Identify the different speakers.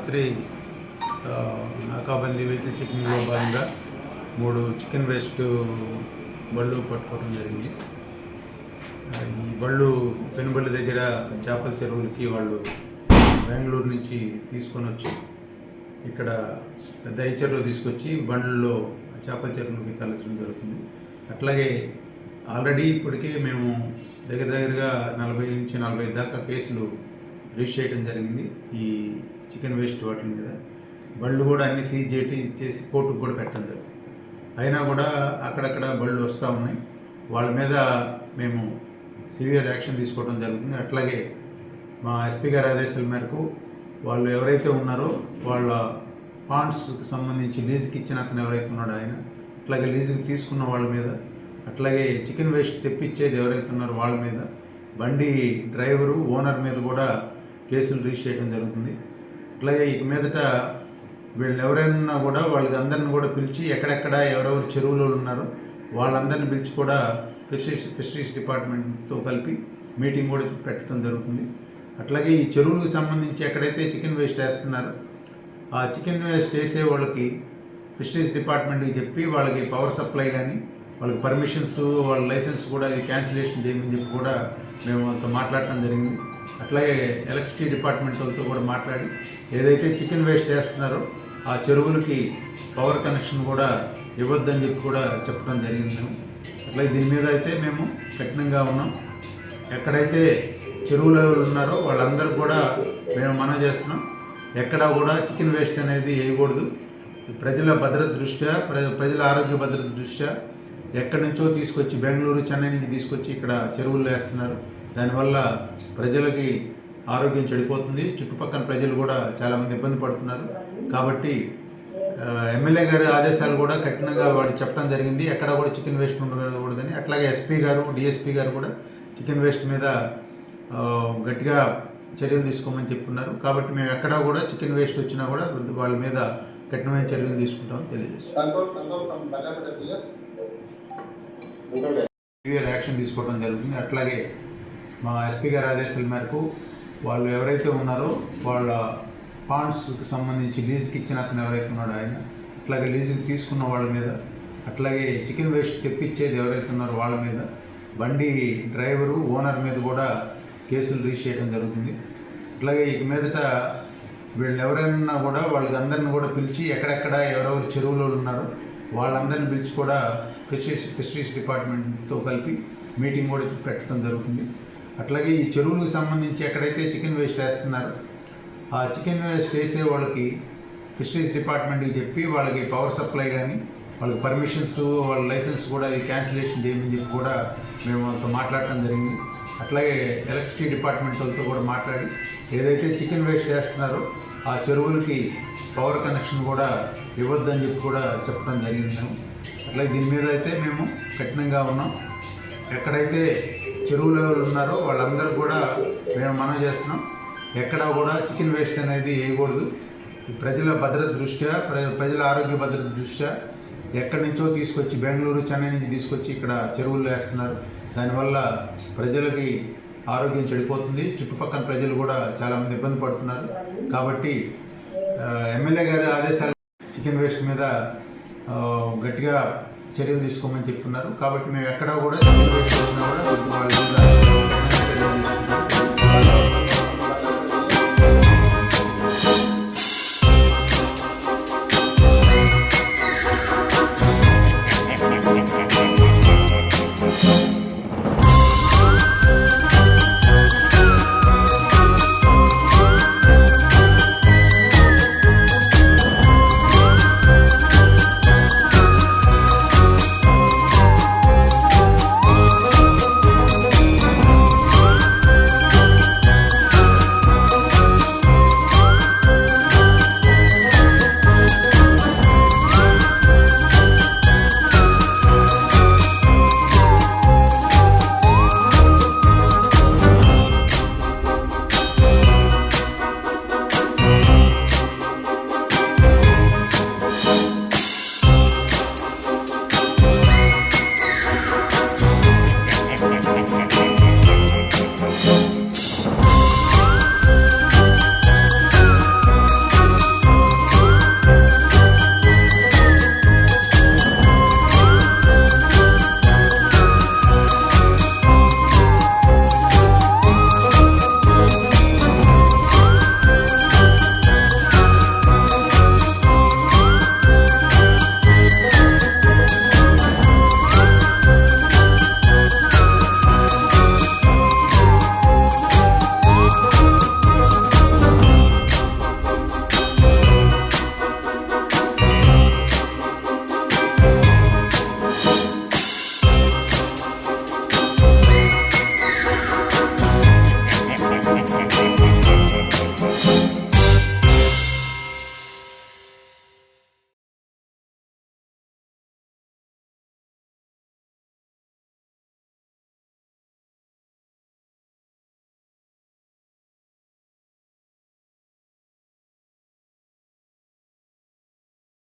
Speaker 1: రాత్రి నాకాబందీ వెహికల్ చెకింగ్లో భాగంగా 3 chicken waste బళ్ళు పట్టుకోవడం జరిగింది. ఈ బళ్ళు పెనుబల్లి దగ్గర చేపల చెరువులకి వాళ్ళు బెంగళూరు నుంచి తీసుకొని వచ్చి ఇక్కడ పెద్ద ఐచర్లో తీసుకొచ్చి బండ్లలో చేపల చెరువులకి తరలించడం జరుగుతుంది. అట్లాగే ఆల్రెడీ ఇప్పటికే మేము దగ్గరగా 40 నుంచి 45 దాకా కేసులు రిజిస్టర్ చేయడం జరిగింది. ఈ చికెన్ వేస్ట్ వాటి మీద బళ్ళు కూడా అన్ని సీజ్ చేసి కోర్టుకు కూడా పెట్టడం జరిగింది. అయినా కూడా అక్కడక్కడ బళ్ళు వస్తూ ఉన్నాయి. వాళ్ళ మీద మేము సివియర్ యాక్షన్ తీసుకోవడం జరుగుతుంది. అట్లాగే మా ఎస్పీ గారి ఆదేశాల మేరకు వాళ్ళు ఎవరైతే ఉన్నారో వాళ్ళ పాండ్స్కి సంబంధించి లీజుకి ఇచ్చిన అతను ఎవరైతే ఉన్నాడో ఆయన, అట్లాగే లీజుకి తీసుకున్న వాళ్ళ మీద, అట్లాగే చికెన్ వేస్ట్ తెప్పించేది ఎవరైతే ఉన్నారో వాళ్ళ మీద, బండి డ్రైవరు ఓనర్ మీద కూడా కేసులు రిజిస్టర్ చేయడం జరుగుతుంది. అట్లాగే ఇక మీదట వీళ్ళు ఎవరైనా కూడా వాళ్ళకి అందరిని కూడా పిలిచి ఎక్కడెక్కడ ఎవరెవరు చెరువులో ఉన్నారో వాళ్ళందరిని పిలిచి కూడా ఫిషరీస్ డిపార్ట్మెంట్తో కలిపి మీటింగ్ కూడా పెట్టడం జరుగుతుంది. అట్లాగే ఈ చెరువులకు సంబంధించి ఎక్కడైతే చికెన్ వేస్ట్ వేస్తున్నారో ఆ చికెన్ వేస్ట్ వేసే వాళ్ళకి ఫిషరీస్ డిపార్ట్మెంట్కి చెప్పి వాళ్ళకి పవర్ సప్లై కానీ వాళ్ళకి పర్మిషన్స్ వాళ్ళ లైసెన్స్ కూడా అది క్యాన్సిలేషన్ చేయమని చెప్పి కూడా మేము వాళ్ళతో మాట్లాడటం జరిగింది. అట్లాగే ఎలక్ట్రిసిటీ డిపార్ట్మెంట్ వాళ్ళతో కూడా మాట్లాడి ఏదైతే చికెన్ వేస్ట్ వేస్తున్నారో ఆ చెరువులకి పవర్ కనెక్షన్ కూడా ఇవ్వద్దని చెప్పి కూడా చెప్పడం జరిగింది. మేము అట్లాగే దీని మీద అయితే మేము కఠినంగా ఉన్నాం. ఎక్కడైతే చెరువులో ఉన్నారో వాళ్ళందరూ కూడా మేము మనవి చేస్తున్నాం, ఎక్కడా కూడా చికెన్ వేస్ట్ అనేది వేయకూడదు. ప్రజల భద్రత దృష్ట్యా, ప్రజల ఆరోగ్య భద్రత దృష్ట్యా ఎక్కడి నుంచో తీసుకొచ్చి బెంగళూరు, చెన్నై నుంచి తీసుకొచ్చి ఇక్కడ చెరువుల్లో వేస్తున్నారు. దానివల్ల ప్రజలకి ఆరోగ్యం చెడిపోతుంది. చుట్టుపక్కల ప్రజలు కూడా చాలామంది ఇబ్బంది పడుతున్నారు. కాబట్టి ఎమ్మెల్యే గారి ఆదేశాలు కూడా కఠినంగా వాడు చెప్పడం జరిగింది, ఎక్కడ కూడా చికెన్ వేస్ట్ ఉండకూడదని. అట్లాగే ఎస్పీ గారు, డిఎస్పీ గారు కూడా చికెన్ వేస్ట్ మీద గట్టిగా చర్యలు తీసుకోమని చెప్పున్నారు. కాబట్టి మేము ఎక్కడా కూడా చికెన్ వేస్ట్ వచ్చినా కూడా వాళ్ళ మీద కఠినమైన చర్యలు తీసుకుంటామని తెలియజేస్తాం. యాక్షన్ తీసుకోవడం జరుగుతుంది. అట్లాగే మా ఎస్పీ గారి ఆదేశాల మేరకు వాళ్ళు ఎవరైతే ఉన్నారో వాళ్ళ పాండ్స్కి సంబంధించి లీజుకి ఇచ్చిన అతను ఎవరైతే ఉన్నాడో ఆయన, అట్లాగే లీజుకి తీసుకున్న వాళ్ళ మీద, అట్లాగే చికెన్ వేస్ట్ తెప్పించేది ఎవరైతే ఉన్నారో వాళ్ళ మీద, బండి డ్రైవరు ఓనర్ మీద కూడా కేసులు రిజిస్టర్ చేయడం జరుగుతుంది. అట్లాగే ఇక మీదట వీళ్ళు ఎవరైనా కూడా వాళ్ళకి అందరిని కూడా పిలిచి ఎక్కడెక్కడ ఎవరెవరు చెరువులో ఉన్నారో వాళ్ళందరిని పిలిచి కూడా ఫిషరీస్ డిపార్ట్మెంట్తో కలిపి మీటింగ్ కూడా పెట్టడం జరుగుతుంది. అట్లాగే ఈ చెరువులకు సంబంధించి ఎక్కడైతే చికెన్ వేస్ట్ వేస్తున్నారో ఆ చికెన్ వేస్ట్ వేసే వాళ్ళకి ఫిషరీస్ డిపార్ట్మెంట్కి చెప్పి వాళ్ళకి పవర్ సప్లై కానీ వాళ్ళకి పర్మిషన్స్ వాళ్ళ లైసెన్స్ కూడా అది క్యాన్సిలేషన్ చేయమని చెప్పి కూడా మేము వాళ్ళతో మాట్లాడటం జరిగింది. అట్లాగే ఎలక్ట్రిసిటీ డిపార్ట్మెంట్ వాళ్ళతో కూడా మాట్లాడి ఏదైతే చికెన్ వేస్ట్ వేస్తున్నారో ఆ చెరువులకి పవర్ కనెక్షన్ కూడా ఇవ్వద్దని చెప్పి కూడా చెప్పడం జరిగింది. మేము అట్లాగే దీని మీద అయితే మేము కఠినంగా ఉన్నాం. ఎక్కడైతే చెరువులో ఉన్నారో వాళ్ళందరూ కూడా మేము మనవి చేస్తున్నాం, ఎక్కడా కూడా చికెన్ వేస్ట్ అనేది వేయకూడదు. ప్రజల భద్రత దృష్ట్యా, ప్రజల ఆరోగ్య భద్రత దృష్ట్యా ఎక్కడి నుంచో తీసుకొచ్చి బెంగళూరు, చెన్నై నుంచి తీసుకొచ్చి ఇక్కడ చెరువుల్లో వేస్తున్నారు. దానివల్ల ప్రజలకి ఆరోగ్యం చెడిపోతుంది. చుట్టుపక్కల ప్రజలు కూడా చాలామంది ఇబ్బంది పడుతున్నారు. కాబట్టి ఎమ్మెల్యే గారి ఆదేశాలు చికెన్ వేస్ట్ మీద గట్టిగా చర్యలు తీసుకోమని చెప్తున్నారు. కాబట్టి మేము ఎక్కడా కూడా చికెన్ వేస్ట్ కూడా